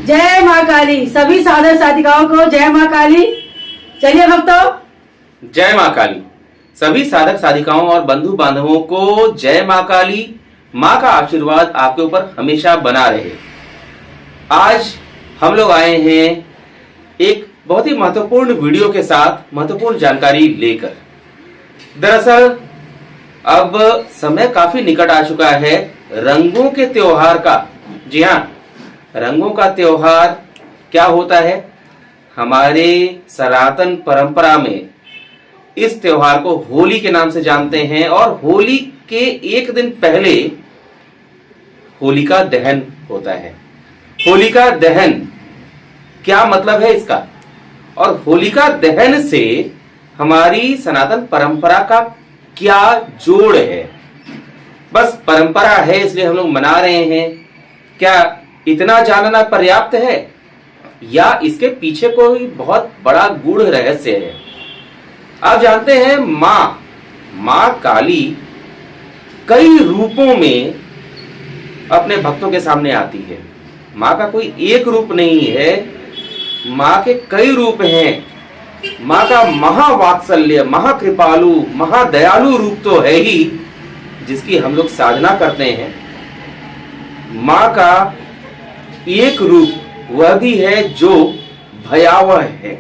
जय माँ काली। सभी साधक साधिकाओं को जय माँ काली। चलिए भक्तों, जय माँ काली। सभी साधक साधिकाओं और बंधु बांधवों को जय माँ काली। माँ का आशीर्वाद आपके ऊपर हमेशा बना रहे। आज हम लोग आए हैं एक बहुत ही महत्वपूर्ण वीडियो के साथ, महत्वपूर्ण जानकारी लेकर। दरअसल अब समय काफी निकट आ चुका है रंगों के त्योहार का। जी हाँ, रंगों का त्योहार क्या होता है? हमारे सनातन परंपरा में इस त्योहार को होली के नाम से जानते हैं और होली के एक दिन पहले होलिका दहन होता है। होलिका दहन क्या मतलब है इसका, और होलिका दहन से हमारी सनातन परंपरा का क्या जोड़ है? बस परंपरा है इसलिए हम लोग मना रहे हैं, क्या इतना जानना पर्याप्त है या इसके पीछे कोई बहुत बड़ा गूढ़ रहस्य है? आप जानते हैं मां काली कई रूपों में अपने भक्तों के सामने आती है। मां का कोई एक रूप नहीं है, मां के कई रूप हैं। मां का महावात्सल्य, महाकृपालु, महादयालु रूप तो है ही, जिसकी हम लोग साधना करते हैं। मां का एक रूप वह भी है जो भयावह है,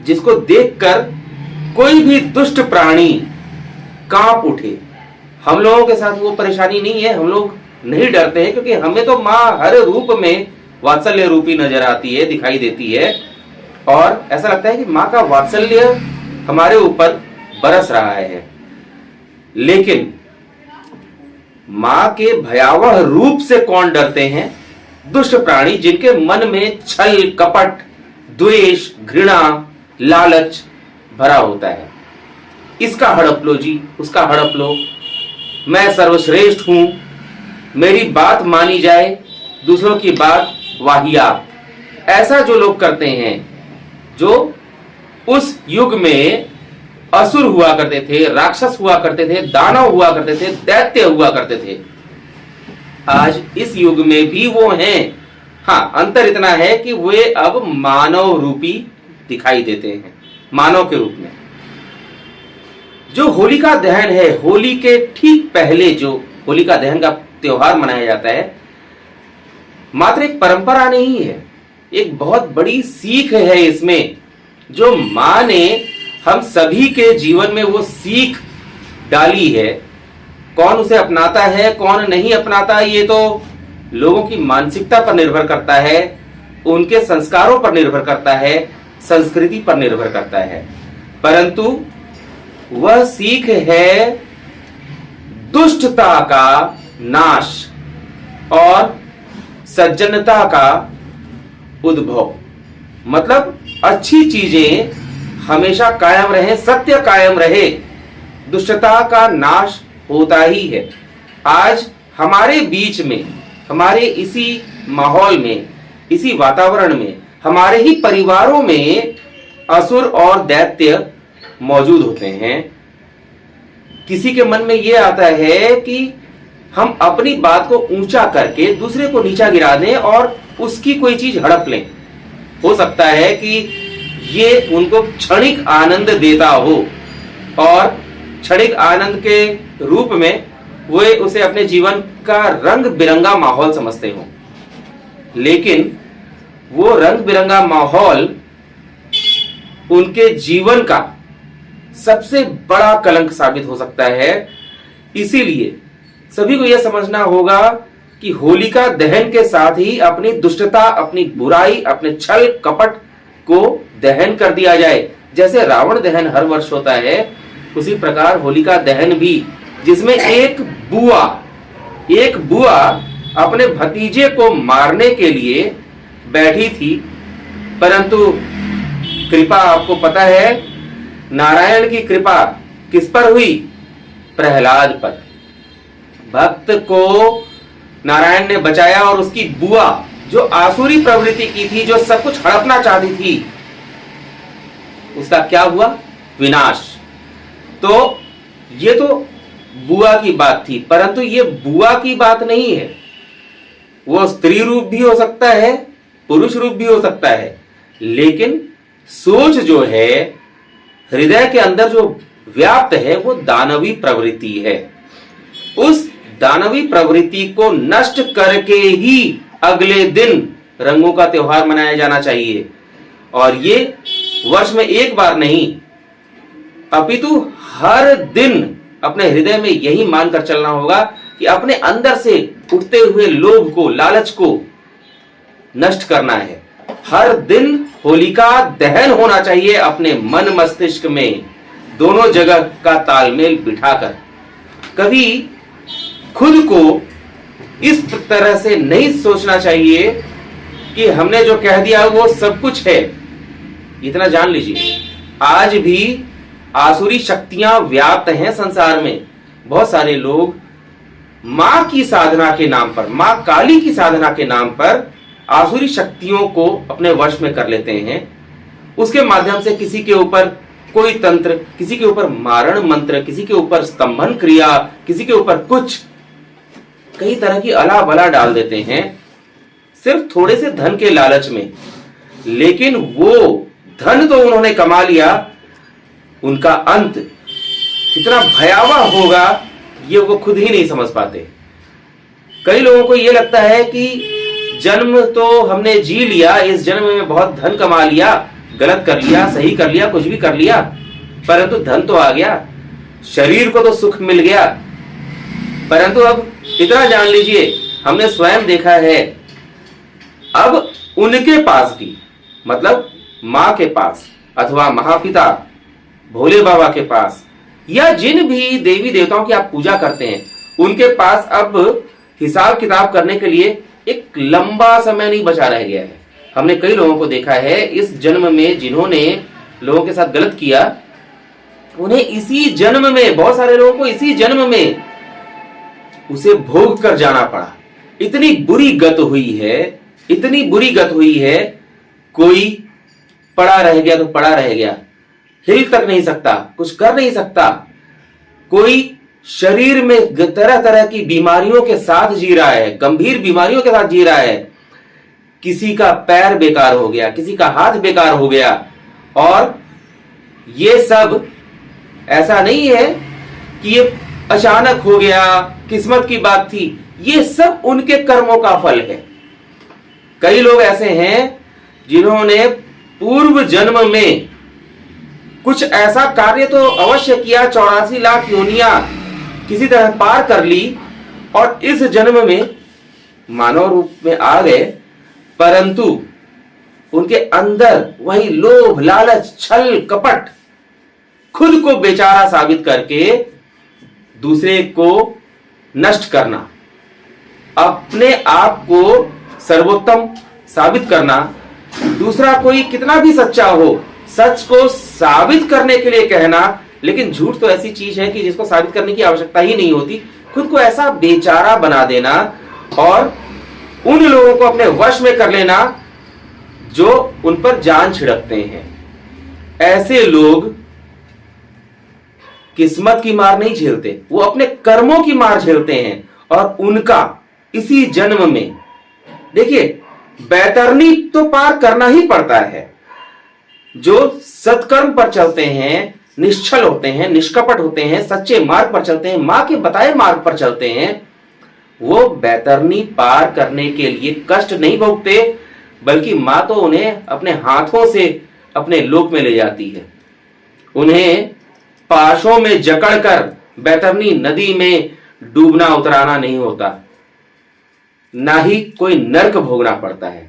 जिसको देखकर कोई भी दुष्ट प्राणी कांप उठे। हम लोगों के साथ वो परेशानी नहीं है, हम लोग नहीं डरते हैं, क्योंकि हमें तो मां हर रूप में वात्सल्य रूपी नजर आती है, दिखाई देती है, और ऐसा लगता है कि मां का वात्सल्य हमारे ऊपर बरस रहा है। लेकिन मां के भयावह रूप से कौन डरते हैं? दुष्ट प्राणी, जिनके मन में छल, कपट, द्वेष, घृणा, लालच भरा होता है। इसका हड़प लो जी, उसका हड़प लो, मैं सर्वश्रेष्ठ हूं, मेरी बात मानी जाए, दूसरों की बात वाहियात। ऐसा जो लोग करते हैं, जो उस युग में असुर हुआ करते थे, राक्षस हुआ करते थे, दानव हुआ करते थे, दैत्य हुआ करते थे, आज इस युग में भी वो हैं। हाँ, अंतर इतना है कि वे अब मानव रूपी दिखाई देते हैं, मानव के रूप में। जो होलिका दहन है, होली के ठीक पहले जो होलिका दहन का त्योहार मनाया जाता है, मात्र एक परंपरा नहीं है, एक बहुत बड़ी सीख है इसमें, जो मां ने हम सभी के जीवन में वो सीख डाली है। कौन उसे अपनाता है, कौन नहीं अपनाता, ये तो लोगों की मानसिकता पर निर्भर करता है, उनके संस्कारों पर निर्भर करता है, संस्कृति पर निर्भर करता है। परंतु वह सीख है दुष्टता का नाश और सज्जनता का उद्भव। मतलब अच्छी चीजें हमेशा कायम रहे, सत्य कायम रहे, दुष्टता का नाश होता ही है। आज हमारे बीच में, हमारे इसी माहौल में, इसी वातावरण में, हमारे ही परिवारों में असुर और दैत्य मौजूद होते हैं। किसी के मन में यह आता है कि हम अपनी बात को ऊंचा करके दूसरे को नीचा गिरा दें और उसकी कोई चीज हड़प लें। हो सकता है कि ये उनको क्षणिक आनंद देता हो और क्षणिक आनंद के रूप में वे उसे अपने जीवन का रंग बिरंगा माहौल समझते हो। लेकिन वो रंग बिरंगा माहौल उनके जीवन का सबसे बड़ा कलंक साबित हो सकता है। इसीलिए सभी को यह समझना होगा कि होलिका दहन के साथ ही अपनी दुष्टता, अपनी बुराई, अपने छल कपट को दहन कर दिया जाए। जैसे रावण दहन हर वर्ष होता है, उसी प्रकार होलिका दहन भी, जिसमें एक बुआ अपने भतीजे को मारने के लिए बैठी थी, परंतु कृपा आपको पता है, नारायण की कृपा किस पर हुई? प्रहलाद पर। भक्त को नारायण ने बचाया और उसकी बुआ, जो आसुरी प्रवृत्ति की थी, जो सब कुछ हड़पना चाहती थी, उसका क्या हुआ? विनाश। तो ये तो बुआ की बात थी, परंतु ये बुआ की बात नहीं है। वो स्त्री रूप भी हो सकता है, पुरुष रूप भी हो सकता है, लेकिन सोच जो है हृदय के अंदर जो व्याप्त है वो दानवी प्रवृत्ति है। उस दानवी प्रवृत्ति को नष्ट करके ही अगले दिन रंगों का त्योहार मनाया जाना चाहिए। और ये वर्ष में एक बार नहीं, अपितु हर दिन अपने हृदय में यही मानकर चलना होगा कि अपने अंदर से उठते हुए लोभ को, लालच को नष्ट करना है। हर दिन होलिका दहन होना चाहिए अपने मन मस्तिष्क में, दोनों जगह का तालमेल बिठाकर। कभी खुद को इस तरह से नहीं सोचना चाहिए कि हमने जो कह दिया वो सब कुछ है। इतना जान लीजिए, आज भी आसुरी शक्तियां व्याप्त हैं संसार में। बहुत सारे लोग मां की साधना के नाम पर, मां काली की साधना के नाम पर आसुरी शक्तियों को अपने वश में कर लेते हैं। उसके माध्यम से किसी के ऊपर कोई तंत्र, किसी के ऊपर मारण मंत्र, किसी के ऊपर स्तंभन क्रिया, किसी के ऊपर कुछ कई तरह की अला बला डाल देते हैं सिर्फ थोड़े से धन के लालच में। लेकिन वो धन तो उन्होंने कमा लिया, उनका अंत कितना भयावह होगा ये वो खुद ही नहीं समझ पाते। कई लोगों को ये लगता है कि जन्म तो हमने जी लिया, इस जन्म में बहुत धन कमा लिया, गलत कर लिया, सही कर लिया, कुछ भी कर लिया, परंतु धन तो आ गया, शरीर को तो सुख मिल गया। परंतु अब इतना जान लीजिए, हमने स्वयं देखा है, अब उनके पास भी, मतलब मां के पास अथवा महापिता भोले बाबा के पास, या जिन भी देवी देवताओं की आप पूजा करते हैं, उनके पास अब हिसाब किताब करने के लिए एक लंबा समय नहीं बचा रह गया है। हमने कई लोगों को देखा है इस जन्म में जिन्होंने लोगों के साथ गलत किया, उन्हें इसी जन्म में, बहुत सारे लोगों को इसी जन्म में उसे भोग कर जाना पड़ा। इतनी बुरी गत हुई है, इतनी बुरी गत हुई है, कोई पड़ा रह गया तो पड़ा रह गया, हिल तक नहीं सकता, कुछ कर नहीं सकता। कोई शरीर में तरह तरह की बीमारियों के साथ जी रहा है, गंभीर बीमारियों के साथ जी रहा है। किसी का पैर बेकार हो गया, किसी का हाथ बेकार हो गया। और ये सब ऐसा नहीं है कि ये अचानक हो गया, किस्मत की बात थी, ये सब उनके कर्मों का फल है। कई लोग ऐसे हैं जिन्होंने पूर्व जन्म में कुछ ऐसा कार्य तो अवश्य किया, 84 लाख योनियां किसी तरह पार कर ली और इस जन्म में मानव रूप में आ गए, परंतु उनके अंदर वही लोभ, लालच, छल, कपट, खुद को बेचारा साबित करके दूसरे को नष्ट करना, अपने आप को सर्वोत्तम साबित करना। दूसरा कोई कितना भी सच्चा हो, सच को साबित करने के लिए कहना, लेकिन झूठ तो ऐसी चीज है कि जिसको साबित करने की आवश्यकता ही नहीं होती। खुद को ऐसा बेचारा बना देना और उन लोगों को अपने वश में कर लेना जो उन पर जान छिड़कते हैं। ऐसे लोग किस्मत की मार नहीं झेलते, वो अपने कर्मों की मार झेलते हैं। और उनका इसी जन्म में, देखिए, बैतरनी तो पार करना ही पड़ता है। जो सत्कर्म पर चलते हैं, निश्चल होते हैं, निष्कपट होते हैं, सच्चे मार्ग पर चलते हैं, मां के बताए मार्ग पर चलते हैं, वो बैतरनी पार करने के लिए कष्ट नहीं भोगते, बल्कि मां तो उन्हें अपने हाथों से अपने लोक में ले जाती है। उन्हें पाशों में जकड़कर बैतरनी नदी में डूबना उतराना नहीं होता, ना ही कोई नरक भोगना पड़ता है।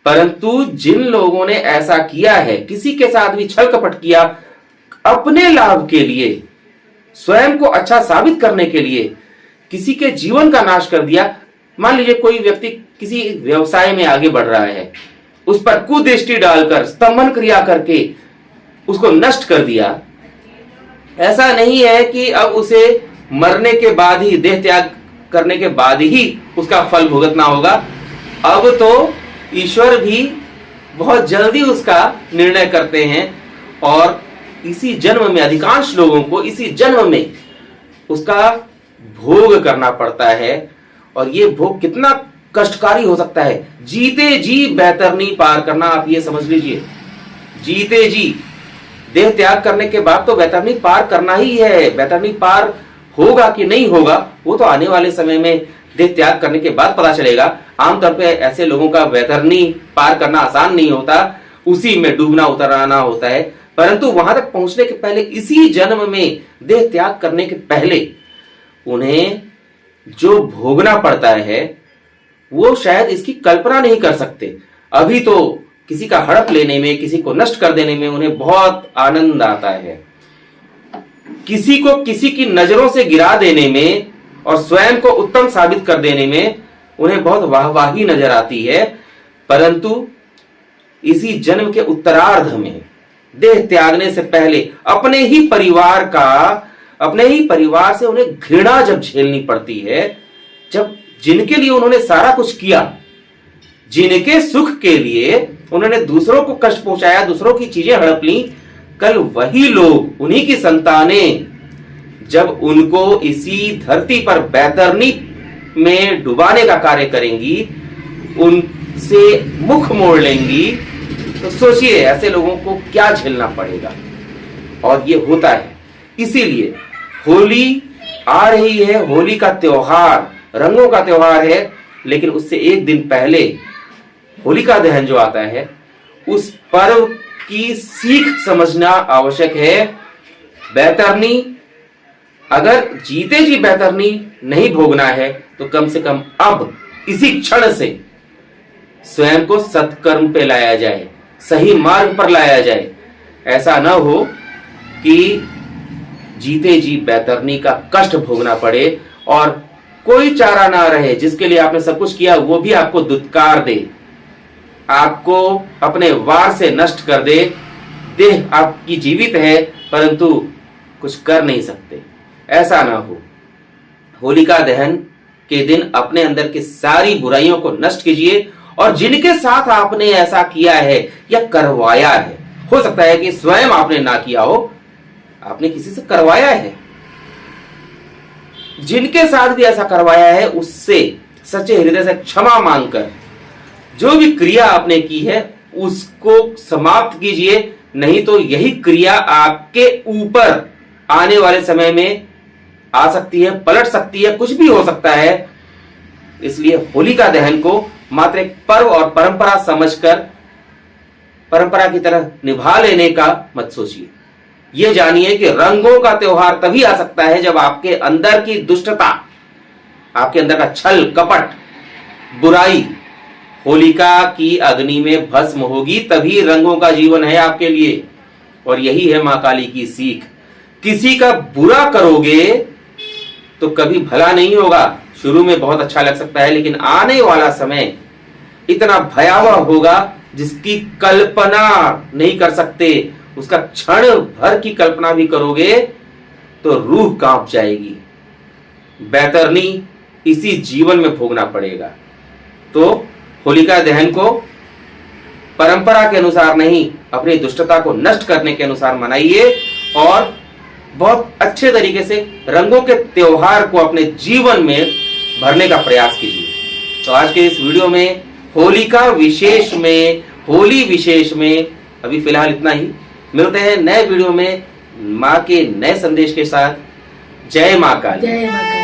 परंतु जिन लोगों ने ऐसा किया है, किसी के साथ भी छल कपट किया, अपने लाभ के लिए, स्वयं को अच्छा साबित करने के लिए किसी के जीवन का नाश कर दिया। मान लीजिए कोई व्यक्ति किसी व्यवसाय में आगे बढ़ रहा है, उस पर कुदृष्टि डालकर, स्तंभन क्रिया करके उसको नष्ट कर दिया। ऐसा नहीं है कि अब उसे मरने के बाद ही, देह त्याग करने के बाद ही उसका फल भुगतना होगा। अब तो ईश्वर भी बहुत जल्दी उसका निर्णय करते हैं और इसी जन्म में, अधिकांश लोगों को इसी जन्म में उसका भोग करना पड़ता है। और ये भोग कितना कष्टकारी हो सकता है। जीते जी बैतरनी पार करना, आप ये समझ लीजिए, जीते जी देह त्याग करने के बाद तो बैतरनी पार करना ही है। बैतरनी पार होगा कि नहीं होगा वो तो आने वाले समय में देह त्याग करने के बाद पता चलेगा। आमतौर पे ऐसे लोगों का बैतरनी पार करना आसान नहीं होता, उसी में डूबना उतरना होता है। परंतु वहां तक पहुंचने के पहले, इसी जन्म में देह त्याग करने के पहले उन्हें जो भोगना पड़ता है वो शायद इसकी कल्पना नहीं कर सकते। अभी तो किसी का हड़प लेने में, किसी को नष्ट कर देने में उन्हें बहुत आनंद आता है, किसी को किसी की नजरों से गिरा देने में और स्वयं को उत्तम साबित कर देने में उन्हें बहुत वाहवाही नजर आती है। परंतु इसी जन्म के उत्तरार्ध में देह त्यागने से पहले अपने ही परिवार से उन्हें घृणा जब झेलनी पड़ती है, जब जिनके लिए उन्होंने सारा कुछ किया, जिनके सुख के लिए उन्होंने दूसरों को कष्ट पहुंचाया, दूसरों की चीजें हड़प ली, कल वही लोग, उन्हीं की संतानें जब उनको इसी धरती पर बैतरनी में डुबाने का कार्य करेंगी, उनसे मुख मोड़ लेंगी, तो सोचिए ऐसे लोगों को क्या झेलना पड़ेगा। और ये होता है। इसीलिए होली आ रही है, होली का त्योहार रंगों का त्योहार है, लेकिन उससे एक दिन पहले होलिका दहन जो आता है, उस पर्व की सीख समझना आवश्यक है। बैतरनी, अगर जीते जी बैतरनी नहीं भोगना है तो कम से कम अब इसी क्षण से स्वयं को सत्कर्म पे लाया जाए, सही मार्ग पर लाया जाए। ऐसा न हो कि जीते जी बैतरनी का कष्ट भोगना पड़े और कोई चारा ना रहे, जिसके लिए आपने सब कुछ किया वो भी आपको दुत्कार दे, आपको अपने वार से नष्ट कर दे। देह आपकी जीवित है परंतु कुछ कर नहीं सकते, ऐसा ना हो। होलिका दहन के दिन अपने अंदर की सारी बुराइयों को नष्ट कीजिए। और जिनके साथ आपने ऐसा किया है या करवाया है, हो सकता है कि स्वयं आपने ना किया हो, आपने किसी से करवाया है, जिनके साथ भी ऐसा करवाया है उससे सच्चे हृदय से क्षमा मांगकर जो भी क्रिया आपने की है उसको समाप्त कीजिए। नहीं तो यही क्रिया आपके ऊपर आने वाले समय में आ सकती है, पलट सकती है, कुछ भी हो सकता है। इसलिए होलिका दहन को मात्र एक पर्व और परंपरा समझकर परंपरा की तरह निभा लेने का मत सोचिए। यह जानिए कि रंगों का त्योहार तभी आ सकता है जब आपके अंदर की दुष्टता, आपके अंदर का छल कपट, बुराई होलिका की अग्नि में भस्म होगी, तभी रंगों का जीवन है आपके लिए। और यही है मां काली की सीख। किसी का बुरा करोगे तो कभी भला नहीं होगा। शुरू में बहुत अच्छा लग सकता है, लेकिन आने वाला समय इतना भयावह होगा जिसकी कल्पना नहीं कर सकते। उसका क्षण भर की कल्पना भी करोगे तो रूह कांप जाएगी। बैतरनी इसी जीवन में भोगना पड़ेगा। तो होलिका दहन को परंपरा के अनुसार नहीं, अपनी दुष्टता को नष्ट करने के अनुसार मनाइए और बहुत अच्छे तरीके से रंगों के त्योहार को अपने जीवन में भरने का प्रयास कीजिए। तो आज के इस वीडियो में होलिका विशेष में, होली विशेष में अभी फिलहाल इतना ही। मिलते हैं नए वीडियो में मां के नए संदेश के साथ। जय मां काली। जय मां काली।